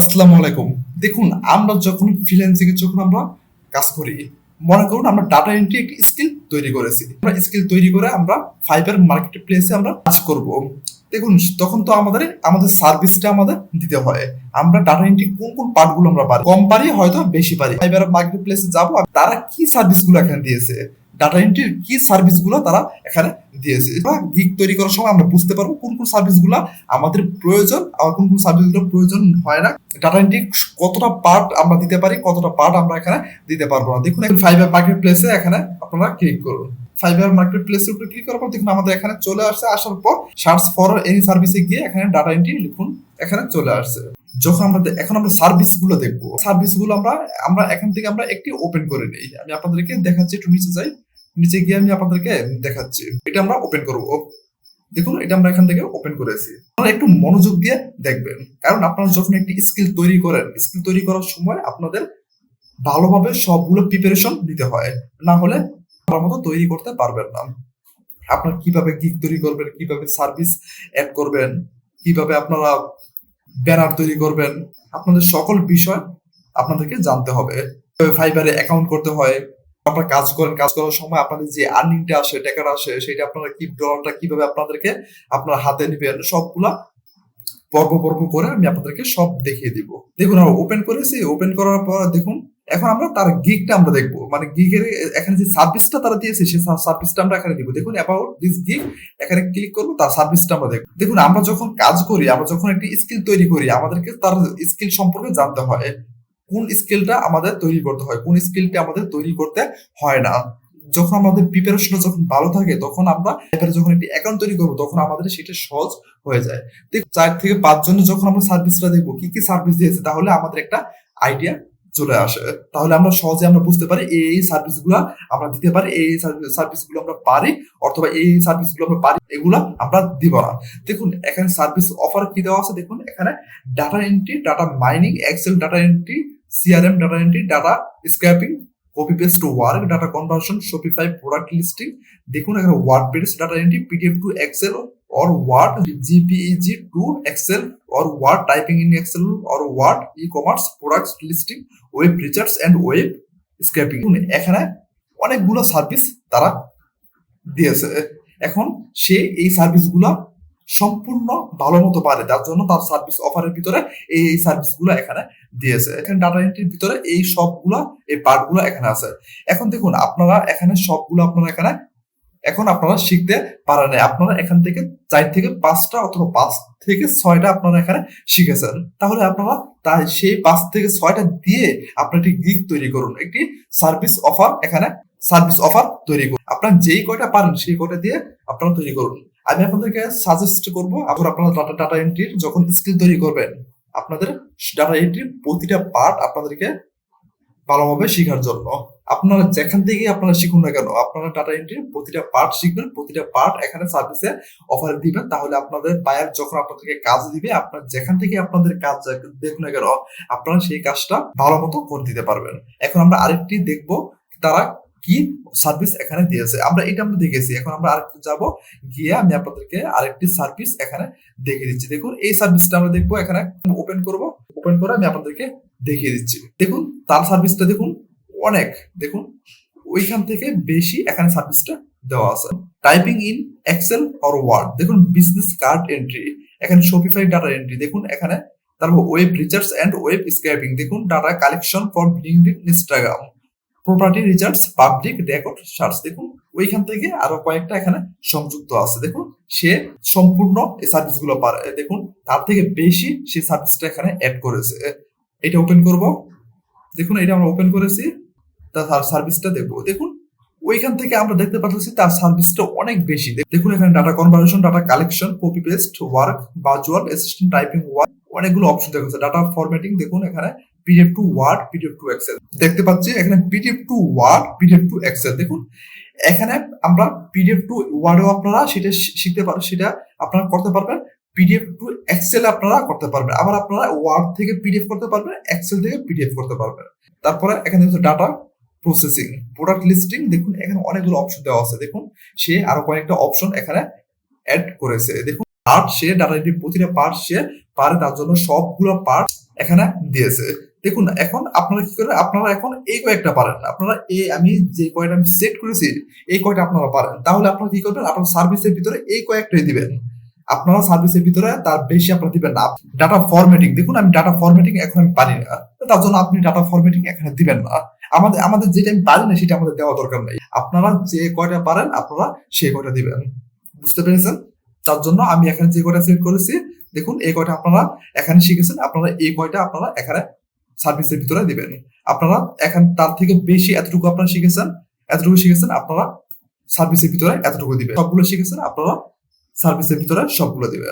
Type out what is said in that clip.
আসসালামু আলাইকুম। দেখুন, আমরা যখন ফ্রিল্যান্সিং এ যখন আমরা কাজ করি, মনে করুন আমরা ডাটা এন্ট্রি একটি স্কিল তৈরি করেছি। আমরা স্কিল তৈরি করে আমরা ফাইবার মার্কেট প্লেসে আমরা কাজ করব। দেখুন, তখন তো আমাদের সার্ভিসটা আমাদের দিতে হয়। আমরা ডাটা এন্ট্রি কোন পার্ট গুলো আমরা পারি, কম পারি হয়তো বেশি পারি। ফাইবার মার্কেট প্লেসে যাবো, তারা কি সার্ভিস গুলো এখানে দিয়েছে, ডাটা এন্ট্রির কি সার্ভিস গুলো তারা এখানে দিয়েছে। গিগ তৈরি করার সময় আমরা বুঝতে পারবো কোন সার্ভিস গুলো আমাদের প্রয়োজন আর কোন সার্ভিস গুলো প্রয়োজন হয় না। ডাটা এন্ট্রি কতটা পার্ট আমরা দিতে পারি, কতটা পার্ট আমরা এখানে দিতে পারবো না। দেখুন, ফাইবার মার্কেট প্লেসে এখানে আপনারা ক্লিক করুন। ফাইবার মার্কেট প্লেসের উপরে ক্লিক করার পর দেখুন আমাদের এখানে চলে আসছে। আসার পর সার্চ ফর এনি সার্ভিসে গিয়ে এখানে ডাটা এন্ট্রি লিখুন, এখানে চলে আসছে। যখন এখন আমরা সার্ভিস গুলো দেখবো, সার্ভিস গুলো আমরা এখান থেকে আমরা একটি ওপেন করে নিই। আমি আপনাদেরকে দেখাচ্ছি, একটু নিচে যাই, নিচে গিয়ে আমি আপনাদেরকে দেখাচ্ছি। এটা আমরা ওপেন করবো। দেখুন, এটা আমরা এখান থেকে ওপেন করেছি। আপনারা একটু মনোযোগ দিয়ে দেখবেন, কারণ আপনারা যখন একটি স্কিল তৈরি করেন, স্কিল তৈরি করার সময় আপনাদের ভালোভাবে সবগুলো প্রিপারেশন দিতে হয়, না হলে আপনার মতো তৈরি করতে পারবেন না। আপনার কিভাবে গিগ তৈরি করবেন, কিভাবে সার্ভিস অ্যাড করবেন, কিভাবে আপনারা ব্যানার তৈরি করবেন, আপনাদের সকল বিষয় আপনাদেরকে জানতে হবে। ফাইবারে অ্যাকাউন্ট করতে হয়, আপনারা কাজ করেন, কাজ করার সময় আপনাদের যে আর্নিংটা আসে, টাকাটা আসে, সেটা আপনারা ডলারটা কিভাবে আপনাদেরকে আপনার হাতে নেবেন, সবগুলা পর্ব করে আমি আপনাদেরকে সব দেখিয়ে দিব। দেখুন, আমরা ওপেন করেছি। ওপেন করার পর দেখুন, এখন আমরা তার গিগটা আমরা দেখবো, মানে গিগের এখানে যে সার্ভিসটা তারা দিয়েছে সেই সার্ভিসটা আমরা এখানে দিব। দেখুন, অ্যাবাউট দিস গিগ, এখানে ক্লিক করবো, তার সার্ভিসটা আমরা দেখবো। দেখুন, আমরা যখন কাজ করি, আমরা যখন একটি স্কিল তৈরি করি, আমাদেরকে তার স্কিল সম্পর্কে জানতে হয়। কোন স্কিলটা আমাদের তৈরি করতে হয়, কোন স্কিলটা আমাদের তৈরি করতে হয় না। যখন আমাদের প্রিপারেশন যখন ভালো থাকে, তখন আমরা এবারে যখন একটি অ্যাকাউন্ট তৈরি করবো, তখন আমাদের সেটা সহজ হয়ে যায়। 4 থেকে 5 জনের যখন আমরা সার্ভিসটা দেখবো, কি সার্ভিস দিয়েছে, তাহলে আমাদের একটা আইডিয়া চলে আসে। তাহলে আমরা সহজে আমরা বুঝতে পারি এই সার্ভিসগুলো আমরা দিতে পারি, এই সার্ভিসগুলো আমরা পারি, অথবা এই সার্ভিসগুলো আমরা পারি, এগুলা আমরা দিব না। দেখুন, এখানে সার্ভিস অফার কি দেওয়া আছে। দেখুন, এখানে data entry, data mining, excel data entry, CRM data entry, data scraping, copy paste work, data conversion, Shopify product listing. দেখুন, এখানে WordPress data entry, PDF to excel or Word, JPEG to Excel or Word, typing in Excel or Word, e-commerce, products listing, web research and web scraping। এখানে অনেকগুলো service তারা দিয়েছে। এখন সে এই সার্ভিসগুলো সম্পূর্ণ ভালো মতো পারে, তার জন্য তার সার্ভিস অফারের ভিতরে এই সার্ভিসগুলো এখানে দিয়েছে। এখানে ডাটা এন্ট্রির ভিতরে এই সবগুলো, এই পার্টগুলো এখানে আছে। এখন দেখুন, আপনারা এখানে সবগুলো এখন আপনারা শিখতে পারেন। আপনারা এখান থেকে 4 থেকে 5টা অথবা 5 থেকে 6টা আপনারা এখানে শিখেছেন। তাহলে আপনারা সেই 5 থেকে 6টা দিয়ে আপনারা একটি গিগ তৈরি করুন, একটি সার্ভিস অফার তৈরি করুন। আপনারা যেই কয়টা পারেন সেই কয়টা দিয়ে আপনারা তৈরি করুন। আমি আপনাদেরকে সাজেস্ট করবো, আপনারা ডাটা এন্ট্রির যখন স্কিল তৈরি করবেন, আপনাদের ডাটা এন্ট্রির প্রতিটা পার্ট আপনাদেরকে ভালোভাবে শেখার জন্য, আপনারা যেখান থেকে আপনারা শিখুন না কেন, আপনারা ডাটা এন্ট্রির প্রতিটা পার্ট শিখবেন, প্রতিটা পার্ট এখানে সার্ভিসে অফার দিবেন। তাহলে আপনাদের বায়ার যখন আপনাদেরকে কাজ দিবে, আপনার যেখান থেকে আপনাদের কাজ দেখুন না কেন, আপনারা সেই কাজটা ভালো মতো করে দিতে পারবেন। এখন আমরা আরেকটি দেখবো তারা কি সার্ভিস এখানে দিয়েছে। আমরা দেখেছি। এখন আমরা আরেকটু যাবো, গিয়ে আমি আপনাদেরকে আরেকটি সার্ভিস এখানে দেখিয়ে দিচ্ছি। দেখুন, এই সার্ভিসটা আমরা দেখবো। এখানে ওপেন করবো, ওপেন করে আমি আপনাদেরকে দেখিয়ে দিচ্ছি। দেখুন, তার সার্ভিসটা দেখুন অনেক। দেখুন, ওইখান থেকে বেশি এখানে সার্ভিসটা দেওয়া আছে। Typing in Excel or Word, দেখুন বিজনেস কার্ড এন্ট্রি, এখানে শপিফাই ডাটা এন্ট্রি, দেখুন এখানে। তারপর web research and web scraping, দেখুন data collection for LinkedIn, Instagram, property research, public record search. দেখুন, ওইখান থেকে আরো কয়েকটা এখানে সংযুক্ত আছে। দেখুন, সে সম্পূর্ণ এই সার্ভিসগুলো পারে। দেখুন, তার থেকে বেশি সে সার্ভিসটা এখানে অ্যাড করেছে। এটা ওপেন করব। দেখুন, এটা আমরা ওপেন করেছি, তার সার্ভিসটা দেখবো। দেখুন, ওইখান থেকে আমরা দেখতে পাচ্ছি তার সার্ভিসটা অনেক বেশি। দেখুন, এখানে data conversion, data collection, copy paste work, virtual assistant, typing work, অনেকগুলো অপশন দেখাচ্ছে। ডাটা ফরম্যাটিং, দেখুন এখানে PDF to word, PDF to excel দেখতে পাচ্ছি। এখানে PDF to word, PDF to excel. দেখুন, এখানে আমরা পিডিএফ টু ওয়ার্ডও আপনারা সেটা শিখতে পারেন, সেটা আপনারা করতে পারবেন। পিডিএফ টু এক্সেল আপনারা করতে পারবেন। আবার আপনারা ওয়ার্ড থেকে পিডিএফ করতে পারবেন, এক্সেল থেকে পিডিএফ করতে পারবেন। তারপরে এখানে ডাটা প্রসেসিং, প্রোডাক্ট লিস্টিং, দেখুন এখানে অনেকগুলো অপশন দেওয়া আছে। দেখুন, সে আরো কয়েকটা অপশন এখানে অ্যাড করেছে। দেখুন, পার্ট সে ডাটা এন্ট্রি প্রতিটা পার্ট সে পারে, তার জন্য সবগুলো পার্ট এখানে দিয়েছে। দেখুন এখন আপনারা কি করেন, আপনারা এখন এই কয়েকটা পারেন, আপনারা আমি যে কয়টা আমি সেট করেছি এই কয়টা আপনারা পারেন, তাহলে আপনারা কি করবেন, আপনার সার্ভিসের ভিতরে এই কয়েকটাই দিবেন। আপনারা সার্ভিসের ভিতরে তার বেশি আপনারা দিবেন না। ডাটা ফরম্যাটিং, দেখুন আমি ডাটা ফরম্যাটিং এখন আমি পারি না, তার জন্য আপনি ডাটা ফরম্যাটিং এখানে দিবেন না। আমাদের যেটা আমি পারি না সেটা আমাদের দেওয়া দরকার নাই। আপনারা যে কয়টা পারেন আপনারা সেই কয়টা দিবেন, বুঝতে পেরেছেন? তার জন্য আমি এখানে যে কয়টা সেট করেছি, দেখুন এই কয়টা আপনারা এখানে শিখেছেন, আপনারা এই কয়টা আপনারা এখানে সার্ভিসের ভিতরে দিবেন। আপনারা এখন তার থেকে বেশি এতটুকু আপনারা শিখেছেন, আপনারা সার্ভিসের ভিতরে এতটুকু দিবেন। সবগুলো শিখেছেন আপনারা সার্ভিসের ভিতরে সবগুলো দিবেন।